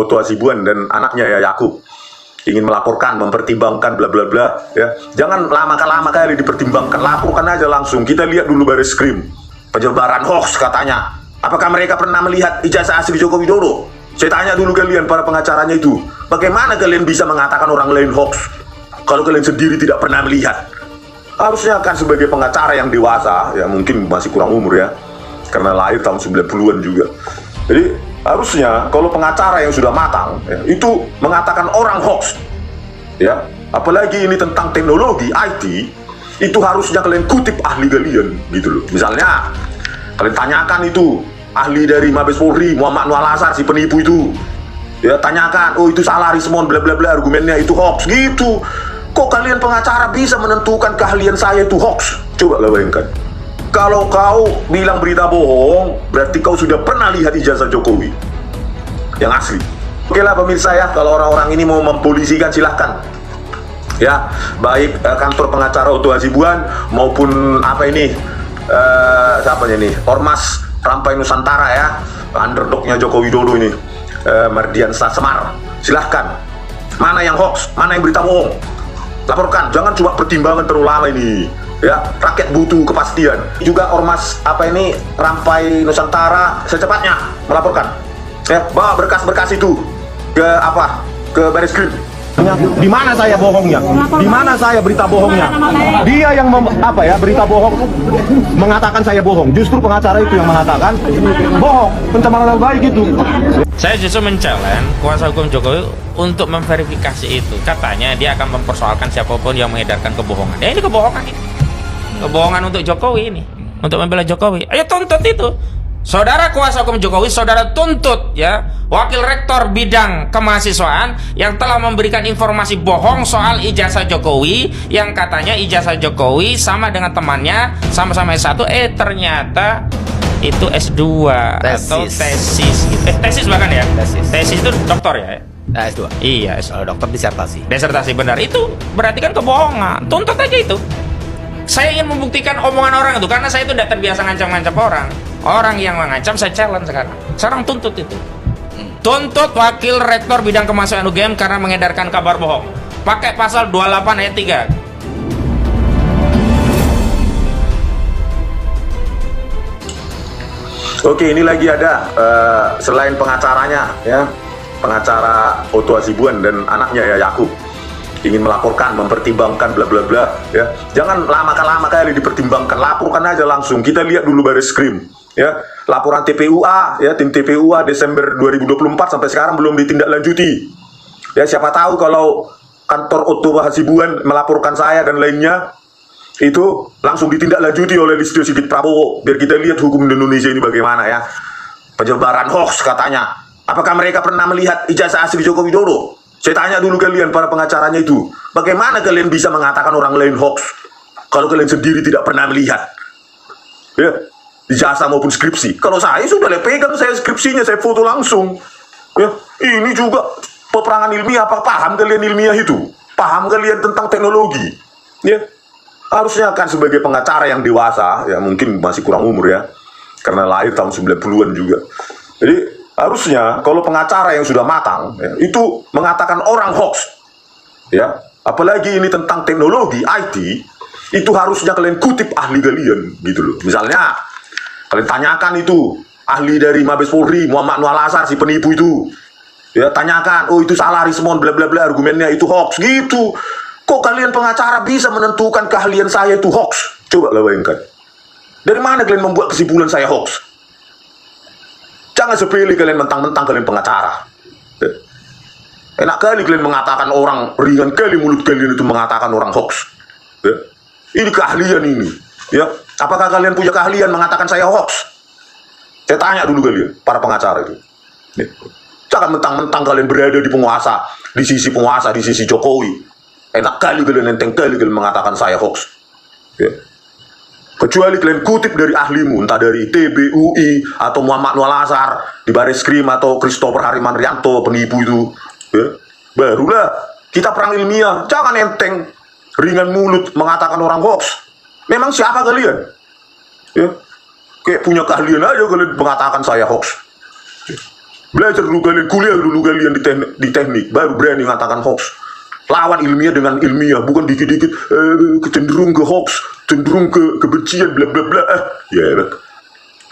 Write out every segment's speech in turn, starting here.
Otto Hasibuan dan anaknya ya Yakub ingin melaporkan, mempertimbangkan bla bla bla ya. Jangan lama kali dipertimbangkan, laporkan aja langsung. Kita lihat dulu Bareskrim. Penyebaran hoax katanya. Apakah mereka pernah melihat ijazah asli Joko Widodo? Saya tanya dulu kalian para pengacaranya itu. Bagaimana kalian bisa mengatakan orang lain hoax kalau kalian sendiri tidak pernah melihat? Harusnya kan sebagai pengacara yang dewasa, ya mungkin masih kurang umur ya, karena lahir tahun 90-an juga. Jadi harusnya kalau pengacara yang sudah matang ya, itu mengatakan orang hoax ya, apalagi ini tentang teknologi IT, itu harusnya kalian kutip ahli kalian gitu loh. Misalnya kalian tanyakan itu ahli dari Mabes Polri Muhammad Nur Al-Azhar, si penipu itu ya, tanyakan, oh itu salah Rismon bla bla bla, argumennya itu hoax gitu. Kok kalian pengacara bisa menentukan keahlian saya itu hoax? Coba lah bayangkan. Kalau kau bilang berita bohong, berarti kau sudah pernah lihat ijazah Jokowi yang asli. Oke lah pemirsa ya, kalau orang-orang ini mau mempolisikan silahkan ya, baik kantor pengacara Otto Hasibuan maupun apa ini siapa ini, Ormas Rampai Nusantara ya, underdognya Joko Widodo ini, Mardiansa Semar. Silahkan, mana yang hoax, mana yang berita bohong, laporkan. Jangan cuma pertimbangan terlalu lama ini ya, rakyat butuh kepastian. Juga Ormas apa ini, Rampai Nusantara secepatnya melaporkan ya, bawa berkas-berkas itu ke apa, ke Bareskrim. Di mana saya bohongnya? Di mana saya berita bohongnya? Dia yang berita bohong, mengatakan saya bohong. Justru pengacara itu yang mengatakan bohong, pencemaran nama baik itu. Saya justru men-challenge kuasa hukum Jokowi untuk memverifikasi itu. Katanya dia akan mempersoalkan siapapun yang mengedarkan kebohongan. Ya ini kebohongan ini. Kebohongan untuk Jokowi ini. Untuk membela Jokowi. Ayo tuntut itu. Saudara kuasa hukum Jokowi, saudara tuntut ya wakil rektor bidang kemahasiswaan yang telah memberikan informasi bohong soal ijazah Jokowi, yang katanya ijazah Jokowi sama dengan temannya sama-sama S1, ternyata itu S2 atau tesis gitu. Tesis bahkan ya. Tesis itu doktor ya. S2. Iya, Dokter disertasi. disertasi benar. Itu berarti kan kebohongan. Tuntut aja itu. Saya ingin membuktikan omongan orang itu karena saya itu tidak terbiasa ngancam-ngancam orang. Orang yang mengancam saya challenge sekarang. Sekarang tuntut itu. Tuntut wakil rektor bidang kemahasiswaan UGM karena mengedarkan kabar bohong. Pakai pasal 28 ayat 3. Oke, ini lagi ada selain pengacaranya ya, pengacara Otto Hasibuan dan anaknya ya Yakub ingin melaporkan, mempertimbangkan bla bla bla ya. Jangan lama kali dipertimbangkan, laporkan aja langsung. Kita lihat dulu Bareskrim ya, laporan TPUA ya, tim TPUA Desember 2024 sampai sekarang belum ditindaklanjuti. Ya siapa tahu kalau kantor Otto Hasibuan melaporkan saya dan lainnya, itu langsung ditindaklanjuti oleh Listio Sigit Prabowo, biar kita lihat hukum di Indonesia ini bagaimana ya. Penyebaran hoax katanya. Apakah mereka pernah melihat ijazah asli Joko Widodo? Saya tanya dulu kalian para pengacaranya itu. Bagaimana kalian bisa mengatakan orang lain hoax kalau kalian sendiri tidak pernah melihat ya, ijazah maupun skripsi? Kalau saya sudah pegang saya skripsinya, saya foto langsung ya. Ini juga peperangan ilmiah. Apa paham kalian ilmiah itu? Paham kalian tentang teknologi ya? Harusnya kan sebagai pengacara yang dewasa, ya mungkin masih kurang umur ya, karena lahir tahun 90-an juga. Jadi harusnya kalau pengacara yang sudah matang, ya, itu mengatakan orang hoax ya, apalagi ini tentang teknologi IT, itu harusnya kalian kutip ahli kalian gitu loh. Misalnya kalian tanyakan itu ahli dari Mabes Polri Muhammad Nur Al-Azhar, si penipu itu ya, tanyakan, oh itu salah Rismon bla bla bla, argumennya itu hoax gitu. Kok kalian pengacara bisa menentukan keahlian saya itu hoax? Coba lah bayangkan. Dari mana kalian membuat kesimpulan saya hoax? Jangan sepele kalian mentang-mentang kalian pengacara. Enak kali kalian mengatakan orang, ringan kali mulut kalian itu mengatakan orang hoax. Ini keahlian ini. Ya, apakah kalian punya keahlian mengatakan saya hoax? Saya tanya dulu kalian, para pengacara itu. Jangan mentang-mentang kalian berada di penguasa, di sisi penguasa, di sisi Jokowi. Enak kali kalian, enteng kali kalian mengatakan saya hoax ya. Kecuali kalian kutip dari ahlimu, entah dari ITB, UI, atau Muhammad Nur Al-Azhar di Bareskrim, atau Christopher Hariman Rianto penipu itu ya. Barulah kita perang ilmiah. Jangan enteng ringan mulut mengatakan orang hoax. Memang siapa kalian ya? Kayak punya keahlian aja kalian mengatakan saya hoax. Belajar dulu kalian, kuliah dulu kalian di teknik, baru berani mengatakan hoax. Lawan ilmiah dengan ilmiah, bukan dikit-dikit cenderung ke hoax, cenderung ke kebencian, bla bla bla. Ya,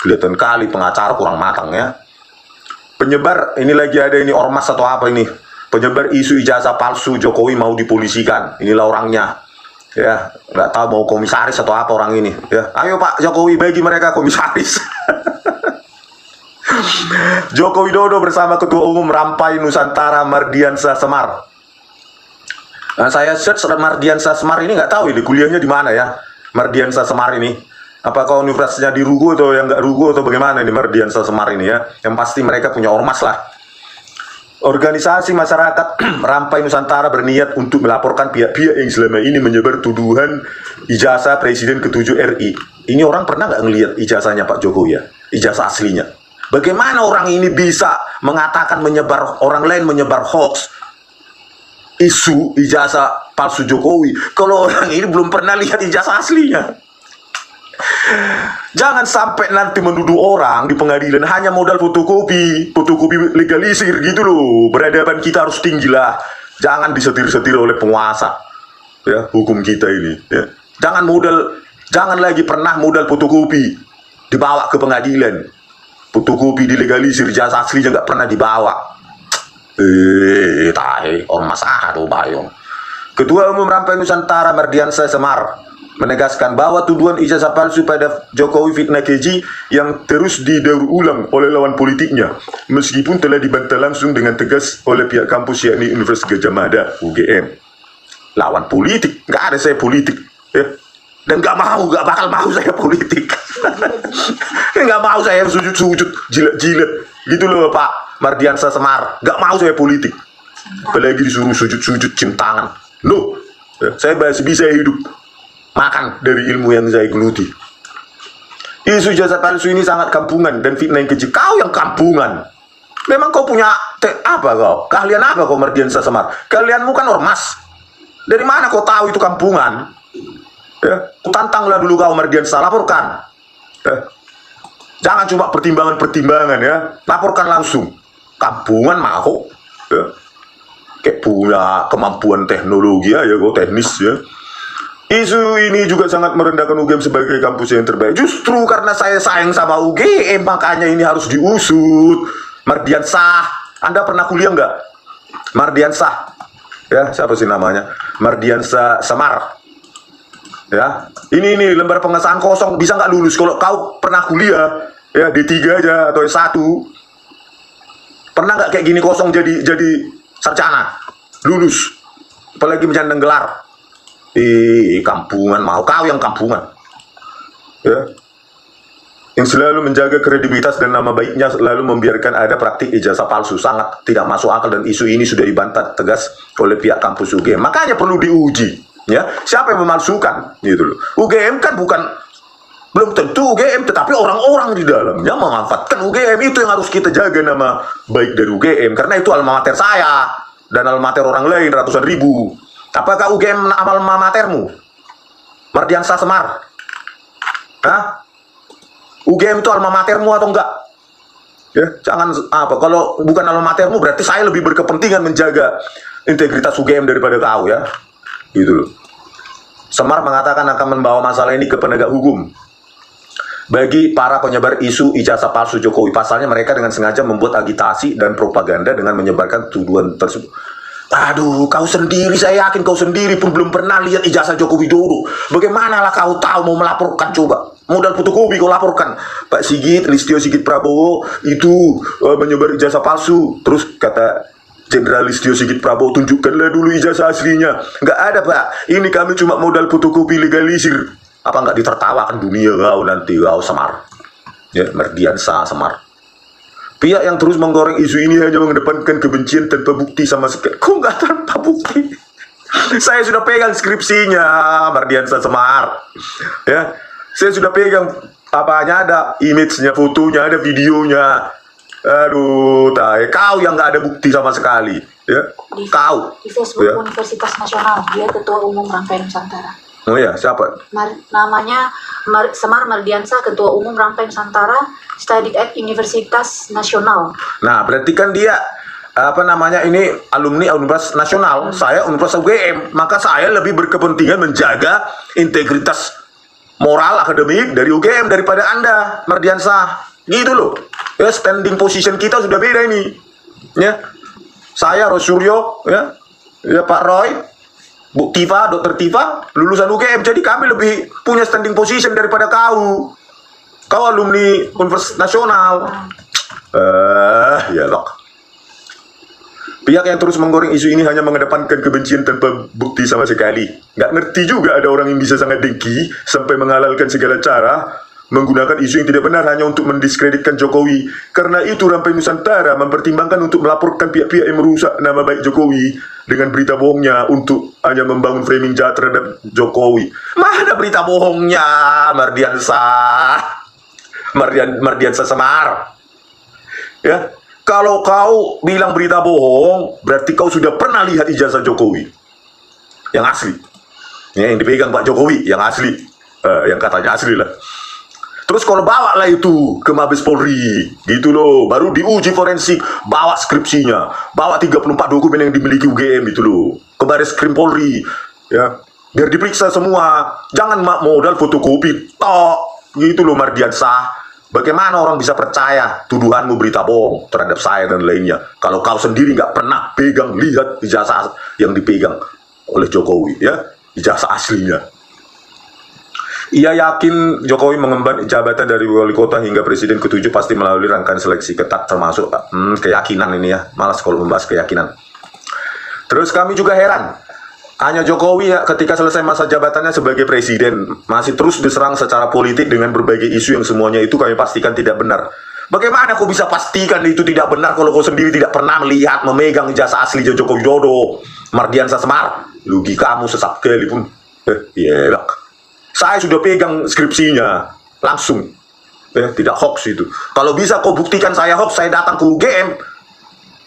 kelihatan kali pengacara kurang matang ya. Penyebar, ini lagi ada ini ormas atau apa ini, penyebar isu ijazah palsu Jokowi mau dipolisikan. Inilah orangnya. Ya, nggak tahu mau komisaris atau apa orang ini. Ya, ayo Pak Jokowi bagi mereka komisaris. Joko Widodo bersama Ketua Umum Rampai Nusantara Mardiansah Semar. Nah, saya search Mardiansah Semar ini nggak tahu ini kuliahnya di mana ya. Mardiansah Semar ini, apakah universitasnya di Rugo atau yang nggak Rugo atau bagaimana ini Mardiansah Semar ini ya? Yang pasti mereka punya ormas lah. Organisasi masyarakat Rampai Nusantara berniat untuk melaporkan pihak-pihak yang selama ini menyebar tuduhan ijazah Presiden ke-7 RI. Ini orang pernah nggak ngelihat ijazahnya Pak Jokowi ya? Ijazah aslinya. Bagaimana orang ini bisa mengatakan menyebar, orang lain menyebar hoax, isu ijazah palsu Jokowi, kalau orang ini belum pernah lihat ijazah aslinya? Jangan sampai nanti menuduh orang di pengadilan hanya modal fotokopi legalisir gitu loh. Peradaban kita harus tinggi lah. Jangan disetir-setir oleh penguasa ya, hukum kita ini ya. Jangan lagi pernah modal fotokopi dibawa ke pengadilan. Fotokopi dilegalisir, ijazah aslinya nggak pernah dibawa. Ormas aduh bayong. Ketua Umum Rampai Nusantara Mardiansah Semar menegaskan bahwa tuduhan ijazah palsu pada Jokowi fitnah keji yang terus didaur ulang oleh lawan politiknya, meskipun telah dibantah langsung dengan tegas oleh pihak kampus yakni Universitas Gadjah Mada UGM. Lawan politik, nggak ada saya politik ya. Dan nggak bakal mau saya politik. Nggak mau saya sujud-sujud jilat-jilat gitu loh Pak Mardiansah Semar, nggak mau saya politik. Apalagi disuruh sujud-sujud cium tangan. Loh, ya, saya masih bisa hidup makan dari ilmu yang saya geluti. Isu ijazah palsu ini sangat kampungan dan fitnah yang keji. Kau yang kampungan. Memang kau punya apa kau? Keahlian apa kau Mardiansah Semar? Kalianmu kan ormas. Dari mana kau tahu itu kampungan? Ya, tantanglah dulu kau Mardiansah, laporkan. Jangan cuma pertimbangan-pertimbangan ya, laporkan langsung. Kampungan mau. Ya. Kayak punya kemampuan teknologi ya, kau teknis ya. Isu ini juga sangat merendahkan UGM sebagai kampus yang terbaik. Justru karena saya sayang sama UGM, makanya ini harus diusut. Mardiansah, Anda pernah kuliah nggak? Mardiansah, ya siapa sih namanya? Mardiansah Semar. Ya, ini lembar pengesahan kosong, bisa nggak lulus kalau kau pernah kuliah? Ya D3 aja atau S1. Pernah nggak kayak gini kosong jadi sarjana? Lulus, apalagi menyandang gelar. Kampungan mau kau yang kampungan ya, yang selalu menjaga kredibilitas dan nama baiknya, lalu membiarkan ada praktik ijazah palsu. Sangat tidak masuk akal dan isu ini sudah dibantah tegas oleh pihak kampus UGM. Makanya perlu diuji ya, siapa yang memalsukan gitu loh. UGM kan belum tentu UGM, tetapi orang-orang di dalamnya memanfaatkan UGM. Itu yang harus kita jaga nama baik dari UGM, karena itu alma mater saya dan alma mater orang lain ratusan ribu. Apakah UGM alma matermu? Mardiansah Semar? Hah? UGM itu alma matermu atau enggak? Ya, jangan apa, kalau bukan alma matermu berarti saya lebih berkepentingan menjaga integritas UGM daripada kau ya. Gitu loh. Semar mengatakan akan membawa masalah ini ke penegak hukum. Bagi para penyebar isu ijazah palsu Jokowi, pasalnya mereka dengan sengaja membuat agitasi dan propaganda dengan menyebarkan tuduhan tersebut. Aduh, kau sendiri, saya yakin kau sendiri pun belum pernah lihat ijazah Joko Widodo. Bagaimanalah kau tahu mau melaporkan? Coba modal fotokopi kau laporkan. Pak Listio Sigit Prabowo itu menyebar ijazah palsu. Terus kata Jenderal Listio Sigit Prabowo, tunjukkanlah dulu ijazah aslinya. Nggak ada Pak, ini kami cuma modal fotokopi legalisir. Apa nggak ditertawakan dunia kau nanti kau Semar ya, Mardiansah Semar. Pihak yang terus menggoreng isu ini hanya mengedepankan kebencian tanpa bukti sama sekali. Kok nggak tanpa bukti? Saya sudah pegang skripsinya Mardiansah Semar. Ya, saya sudah pegang apanya, ada image-nya, fotonya, ada videonya. Aduh, kau yang nggak ada bukti sama sekali. Ya, kau. Di Facebook ya. Universitas Nasional, dia Ketua Umum Rampai Nusantara. Oh ya, siapa? Namanya Semar Mardiansah, Ketua Umum Rampai Nusantara, studied at Universitas Nasional. Nah, berarti kan dia apa namanya ini alumni Universitas Nasional, saya Universitas UGM, maka saya lebih berkepentingan menjaga integritas moral akademik dari UGM daripada Anda, Mardiansah. Gitu loh. Ya, standing position kita sudah beda ini. Ya. Saya Rosuryo, ya. Ya Pak Roy, Bu Tifa, Dokter Tifa, lulusan UGM, jadi kami lebih punya standing position daripada kau. Kau alumni Universitas Nasional. Ya loh. Pihak yang terus menggoreng isu ini hanya mengedepankan kebencian tanpa bukti sama sekali. Nggak ngerti juga ada orang yang bisa sangat dengki sampai menghalalkan segala cara menggunakan isu yang tidak benar hanya untuk mendiskreditkan Jokowi. Karena itu Rampai Nusantara mempertimbangkan untuk melaporkan pihak-pihak yang merusak nama baik Jokowi dengan berita bohongnya untuk hanya membangun framing jahat terhadap Jokowi. Mana berita bohongnya, Mardiansah Semar? Ya, kalau kau bilang berita bohong, berarti kau sudah pernah lihat ijazah Jokowi yang asli, ya, yang dipegang Pak Jokowi yang asli, yang katanya asli lah. Terus kalau bawa lah itu ke Mabes Polri, gitu loh, baru diuji forensik, bawa skripsinya, bawa 34 dokumen yang dimiliki UGM itu loh, ke Baris Krim Polri, ya, biar diperiksa semua, jangan modal fotokopi, tok, gitu loh Mardiansah. Bagaimana orang bisa percaya tuduhanmu berita bohong terhadap saya dan lainnya, kalau kau sendiri nggak pernah pegang, lihat ijazah yang dipegang oleh Jokowi, ya, ijazah aslinya. Ia yakin Jokowi mengemban jabatan dari wali kota hingga presiden ke-7 pasti melalui rangkaian seleksi ketat termasuk keyakinan ini ya. Malas kalau membahas keyakinan. Terus kami juga heran. Hanya Jokowi ya ketika selesai masa jabatannya sebagai presiden masih terus diserang secara politik dengan berbagai isu yang semuanya itu kami pastikan tidak benar. Bagaimana kau bisa pastikan itu tidak benar kalau kau sendiri tidak pernah melihat memegang ijazah asli Joko Widodo, Mardiansah Semar? Logikamu sesat kali pun. Iya. Saya sudah pegang skripsinya langsung, tidak hoax itu. Kalau bisa kau buktikan saya hoax, saya datang ke UGM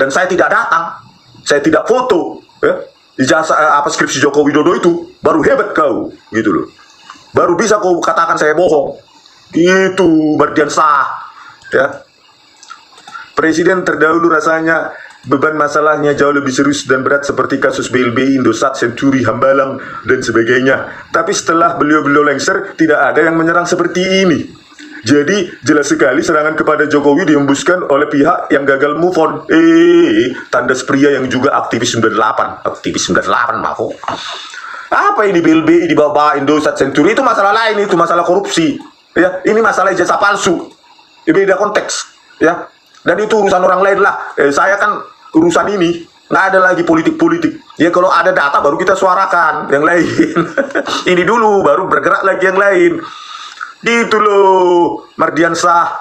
dan saya tidak datang, saya tidak foto, ya, ijazah skripsi Joko Widodo itu, baru hebat kau, gitu loh. Baru bisa kau katakan saya bohong, gitu Mardiansah, ya. Presiden terdahulu rasanya beban masalahnya jauh lebih serius dan berat seperti kasus BLBI, Indosat, Senturi, Hambalang, dan sebagainya. Tapi setelah beliau-beliau lengser, tidak ada yang menyerang seperti ini. Jadi, jelas sekali serangan kepada Jokowi dihembuskan oleh pihak yang gagal move on. Tandas pria yang juga aktivis 98. Aktivis 98, maaf. Apa ini BLBI di bawah Indosat, Senturi? Itu masalah lain, itu masalah korupsi. Ya, ini masalah ijazah palsu. Beda konteks, ya. Dan itu urusan orang lain lah. Saya kan urusan ini nggak ada lagi politik-politik. Ya kalau ada data baru kita suarakan yang lain. Ini dulu baru bergerak lagi yang lain. Gitu loh, Mardiansah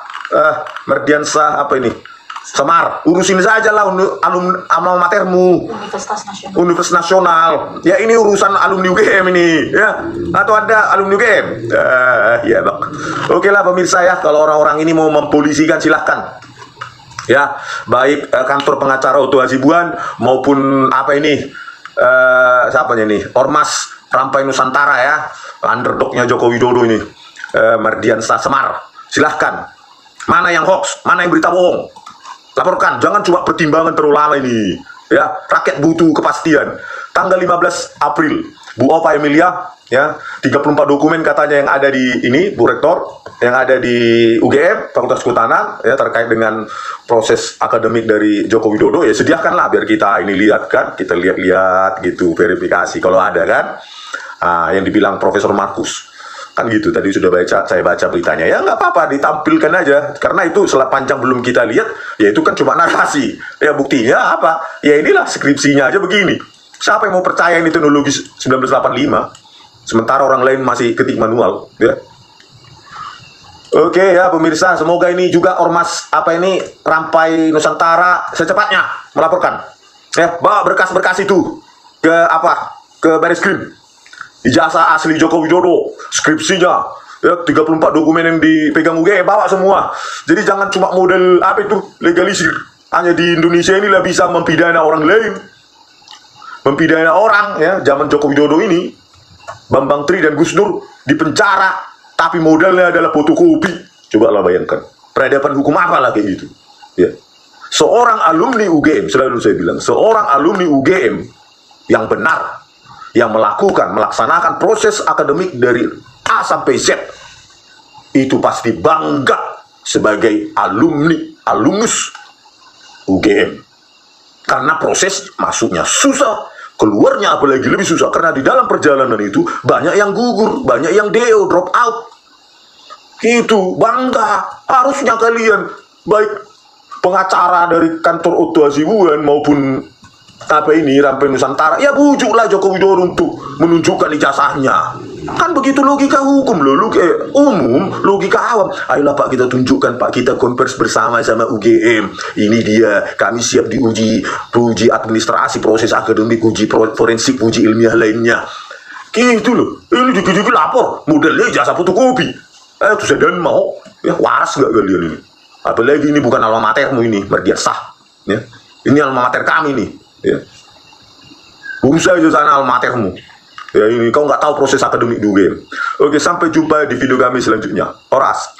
apa ini? Semar, urusin saja lah alma matermu. Universitas Nasional. Ya ini urusan alumni UGM ini, ya. Atau ada alumni UGM? Ya bang. Oke lah pemirsa ya, kalau orang-orang ini mau mempolisikan silahkan. Ya, baik kantor pengacara Otto Hasibuan maupun apa ini siapanya nih, Ormas Rampai Nusantara ya, underdognya Joko Widodo ini, Mardiansah Semar, silahkan. Mana yang hoax, mana yang berita bohong, laporkan. Jangan cuma pertimbangan terlalu lama ini, ya. Rakyat butuh kepastian. Tanggal 15 April, Bu Ova Emilia, ya, 34 dokumen katanya yang ada di ini, Bu Rektor, yang ada di UGM, Fakultas Kehutanan, ya, terkait dengan proses akademik dari Joko Widodo, ya sediakanlah biar kita ini lihat kan, kita lihat-lihat gitu, verifikasi kalau ada kan, yang dibilang Profesor Markus, kan gitu, tadi sudah saya baca beritanya, ya nggak apa-apa, ditampilkan aja, karena itu sepanjang belum kita lihat, ya itu kan cuma narasi, ya buktinya apa, ya inilah skripsinya aja begini, siapa yang mau percaya ini teknologi 1985, sementara orang lain masih ketik manual, ya. Oke ya pemirsa, semoga ini juga ormas apa ini Rampai Nusantara secepatnya melaporkan. Ya, bawa berkas-berkas itu ke Baris Krim. Ijazah asli Joko Widodo, skripsinya, ya 34 dokumen yang dipegang UGM, bawa semua. Jadi jangan cuma model apa itu legalisir. Hanya di Indonesia inilah bisa mempidana orang lain. Mempidana orang ya, zaman Joko Widodo ini. Bambang Tri dan Gus Dur dipenjara, tapi modalnya adalah fotokopi. Coba lah bayangkan, peradaban hukum apa lah kayak gitu. Ya. Seorang alumni UGM, selalu saya bilang, seorang alumni UGM yang benar, yang melaksanakan proses akademik dari A sampai Z, itu pasti bangga sebagai alumnus UGM. Karena proses masuknya susah, keluarnya apalagi lebih susah. Karena di dalam perjalanan itu banyak yang gugur, banyak yang DO, drop out. Itu bangga. Harusnya kalian, baik pengacara dari kantor Otto Hasibuan maupun Rampai Nusantara, ya bujuklah Joko Widodo untuk menunjukkan ijazahnya. Kan begitu logika hukum loh, umum, logika awam. Ayolah Pak, kita tunjukkan Pak, kita konvers bersama sama UGM. Ini dia, kami siap diuji, administrasi, proses akademik, uji forensik, uji ilmiah lainnya. Gitu loh, ini dikit-dikit lapor, modelnya ijazah fotokopi. Itu saya mau, ya waras gak kalian ini? Apalagi ini bukan alma matermu ini, Mardian Sah. Ya. Ini alma mater kami nih. Ya. Urus aja sana alma matermu. Ya, ini kau nggak tahu proses akademik di UGM. Oke, sampai jumpa di video kami selanjutnya. Horas.